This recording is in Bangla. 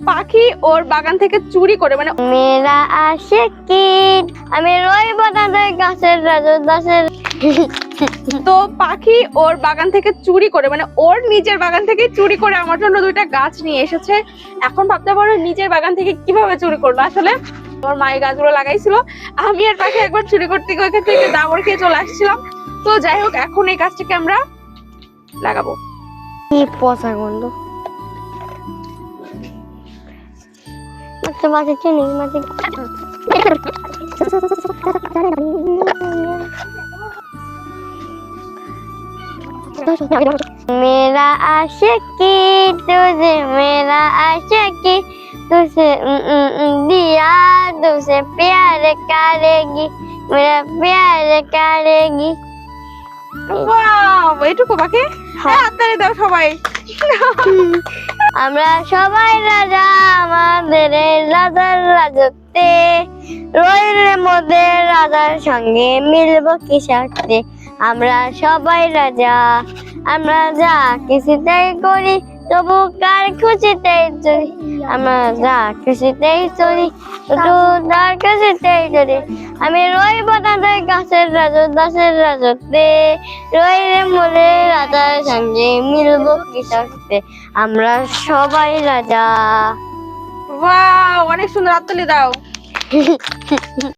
পাখি ওর বাগান থেকে চুরি করে মানে মেরা আশিকি আমি রইব তাদের গাছের রাজদাসের। তো পাখি ওর বাগান থেকে চুরি করে মানে ওর নিজের বাগান থেকে চুরি করে আমার জন্য দুইটা গাছ নিয়ে এসেছে। এখন ভাবতে পারো নিজের বাগান থেকে কিভাবে চুরি করলো। আসলে আমার মা এই গাছগুলো লাগাইছিল, আমি আর পাখি একবার চুরি করতে গিয়ে ওইখান থেকে দাবড় খেয়ে চলে আসছিলাম। তো যাই হোক, এখন এই গাছটাকে আমরা লাগাবো। কি পচা গন্ধ। আচ্ছা মাঝে চিনি মাঝে मेरा आशिकी तुझे मेरा आशिकी तुझे दिया तुझे प्यार करेगी मेरा प्यार करेगी। ওয়াও, এইটুকু বাকি? হ্যাঁ, হাততালি দাও সবাই। আমরা সবাই রাজা আমাদের এই রাজার রাজত্বে রইলে মোদের রাজার সঙ্গে মিলবো কি সাথে। আমরা সবাই রাজা, আমরা যা কিছুতেই করি তবু কার খুশিতেই চলি। আমরা যা খুশিতেই চলি তবু তার খুশিতেই চলি। আমি রইব তাদের গাছের রাজদাসের রাজত্বে রইলে মোরে রাজার সঙ্গে মিলবো কি সাথে। আমরা সবাই রাজা। ওয়াও, অনেক সুন্দর, হাততালি দাও।